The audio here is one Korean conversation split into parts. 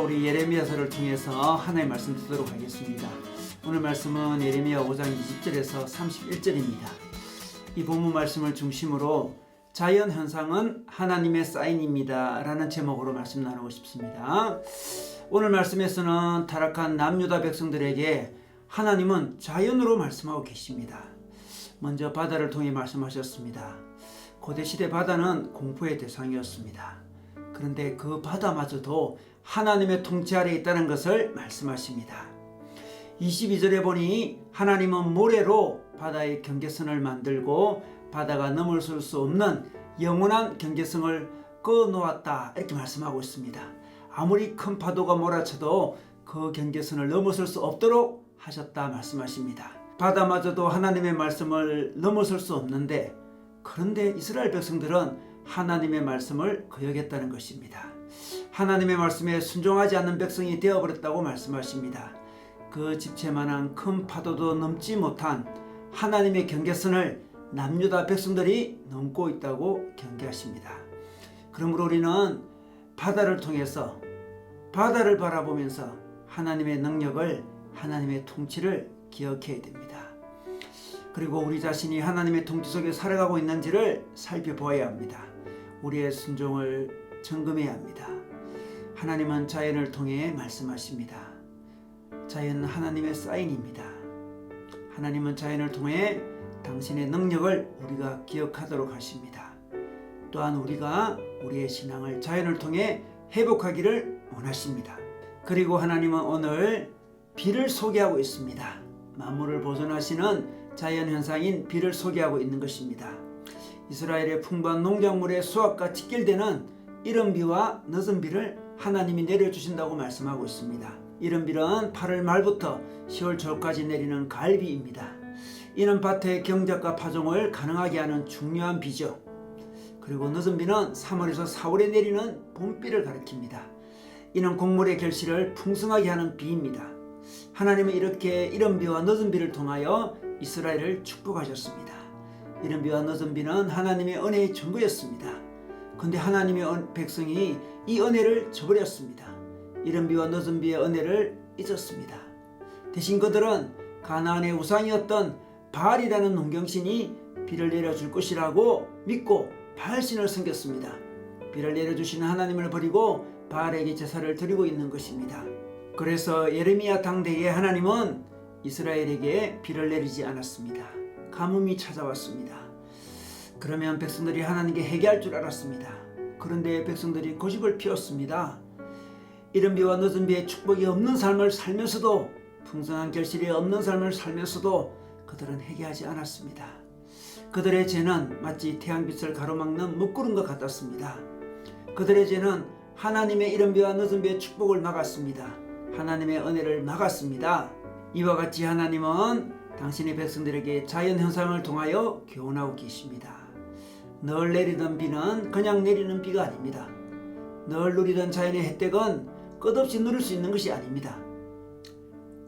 우리 예레미야서를 통해서 하나님의 말씀 듣도록 하겠습니다. 오늘 말씀은 예레미야 5장 20절에서 31절입니다. 이 본문 말씀을 중심으로 자연 현상은 하나님의 사인입니다 라는 제목으로 말씀 나누고 싶습니다. 오늘 말씀에서는 타락한 남유다 백성들에게 하나님은 자연으로 말씀하고 계십니다. 먼저 바다를 통해 말씀하셨습니다. 고대시대 바다는 공포의 대상이었습니다. 그런데 그 바다마저도 하나님의 통치 아래에 있다는 것을 말씀하십니다. 22절에 보니 하나님은 모래로 바다의 경계선을 만들고 바다가 넘어설 수 없는 영원한 경계선을 그어놓았다 이렇게 말씀하고 있습니다. 아무리 큰 파도가 몰아쳐도 그 경계선을 넘어설 수 없도록 하셨다 말씀하십니다. 바다마저도 하나님의 말씀을 넘어설 수 없는데, 그런데 이스라엘 백성들은 하나님의 말씀을 거역했다는 것입니다. 하나님의 말씀에 순종하지 않는 백성이 되어버렸다고 말씀하십니다. 그 집채만한 큰 파도도 넘지 못한 하나님의 경계선을 남유다 백성들이 넘고 있다고 경계하십니다. 그러므로 우리는 바다를 통해서 바다를 바라보면서 하나님의 능력을, 하나님의 통치를 기억해야 됩니다. 그리고 우리 자신이 하나님의 통치 속에 살아가고 있는지를 살펴보아야 합니다. 우리의 순종을 점검해야 합니다. 하나님은 자연을 통해 말씀하십니다. 자연은 하나님의 사인입니다. 하나님은 자연을 통해 당신의 능력을 우리가 기억하도록 하십니다. 또한 우리가 우리의 신앙을 자연을 통해 회복하기를 원하십니다. 그리고 하나님은 오늘 비를 소개하고 있습니다. 만물을 보존하시는 자연현상인 비를 소개하고 있는 것입니다. 이스라엘의 풍부한 농작물의 수확과 직결되는 이른 비와 늦은 비를 하나님이 내려주신다고 말씀하고 있습니다. 이른 비는 8월 말부터 10월 초까지 내리는 가을비입니다. 이는 밭의 경작과 파종을 가능하게 하는 중요한 비죠. 그리고 늦은 비는 3월에서 4월에 내리는 봄비를 가리킵니다. 이는 곡물의 결실을 풍성하게 하는 비입니다. 하나님은 이렇게 이른 비와 늦은 비를 통하여 이스라엘을 축복하셨습니다. 이른 비와 늦은 비는 하나님의 은혜의 증거였습니다. 그런데 하나님의 백성이 이 은혜를 저버렸습니다. 이른 비와 늦은 비의 은혜를 잊었습니다. 대신 그들은 가나안의 우상이었던 바알이라는 농경신이 비를 내려줄 것이라고 믿고 바알신을 섬겼습니다. 비를 내려주시는 하나님을 버리고 바알에게 제사를 드리고 있는 것입니다. 그래서 예레미야 당대에 하나님은 이스라엘에게 비를 내리지 않았습니다. 가뭄이 찾아왔습니다. 그러면 백성들이 하나님께 회개할 줄 알았습니다. 그런데 백성들이 고집을 피웠습니다. 이른 비와 늦은 비의 축복이 없는 삶을 살면서도, 풍성한 결실이 없는 삶을 살면서도 그들은 회개하지 않았습니다. 그들의 죄는 마치 태양빛을 가로막는 먹구름과 같았습니다. 그들의 죄는 하나님의 이른 비와 늦은 비의 축복을 막았습니다. 하나님의 은혜를 막았습니다. 이와 같이 하나님은 당신의 백성들에게 자연현상을 통하여 교훈하고 계십니다. 늘 내리던 비는 그냥 내리는 비가 아닙니다. 늘 누리던 자연의 혜택은 끝없이 누릴 수 있는 것이 아닙니다.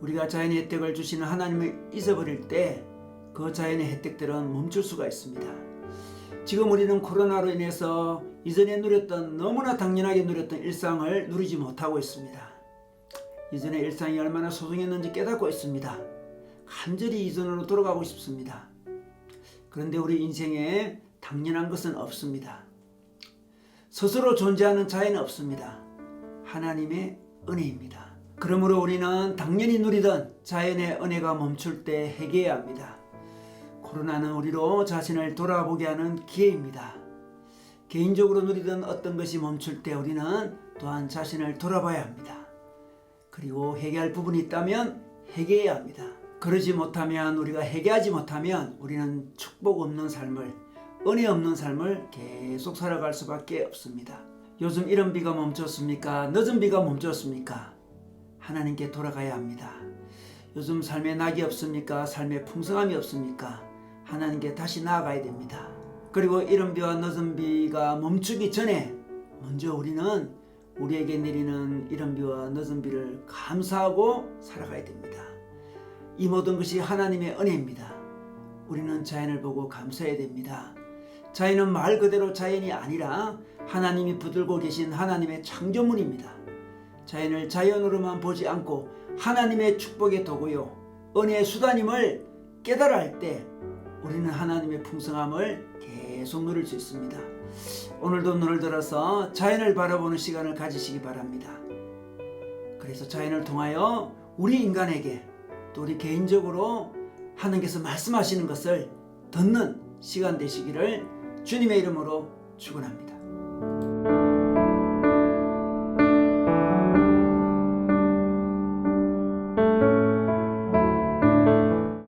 우리가 자연의 혜택을 주시는 하나님을 잊어버릴 때 그 자연의 혜택들은 멈출 수가 있습니다. 지금 우리는 코로나로 인해서 이전에 누렸던, 너무나 당연하게 누렸던 일상을 누리지 못하고 있습니다. 이전의 일상이 얼마나 소중했는지 깨닫고 있습니다. 간절히 이전으로 돌아가고 싶습니다. 그런데 우리 인생에 당연한 것은 없습니다. 스스로 존재하는 자연은 없습니다. 하나님의 은혜입니다. 그러므로 우리는 당연히 누리던 자연의 은혜가 멈출 때 회개해야 합니다. 코로나는 우리로 자신을 돌아보게 하는 기회입니다. 개인적으로 누리던 어떤 것이 멈출 때 우리는 또한 자신을 돌아봐야 합니다. 그리고 회개할 부분이 있다면 회개해야 합니다. 그러지 못하면, 우리가 회개하지 못하면 우리는 축복 없는 삶을, 은혜 없는 삶을 계속 살아갈 수밖에 없습니다. 요즘 이른 비가 멈췄습니까? 늦은 비가 멈췄습니까? 하나님께 돌아가야 합니다. 요즘 삶에 낙이 없습니까? 삶에 풍성함이 없습니까? 하나님께 다시 나아가야 됩니다. 그리고 이른 비와 늦은 비가 멈추기 전에 먼저 우리는 우리에게 내리는 이른 비와 늦은 비를 감사하고 살아가야 됩니다. 이 모든 것이 하나님의 은혜입니다. 우리는 자연을 보고 감사해야 됩니다. 자연은 말 그대로 자연이 아니라 하나님이 붙들고 계신 하나님의 창조물입니다. 자연을 자연으로만 보지 않고 하나님의 축복의 도구요 은혜의 수단임을 깨달아 할 때 우리는 하나님의 풍성함을 계속 누릴 수 있습니다. 오늘도 눈을 들어서 자연을 바라보는 시간을 가지시기 바랍니다. 그래서 자연을 통하여 우리 인간에게 또 우리 개인적으로 하나님께서 말씀하시는 것을 듣는 시간 되시기를 주님의 이름으로 축원합니다.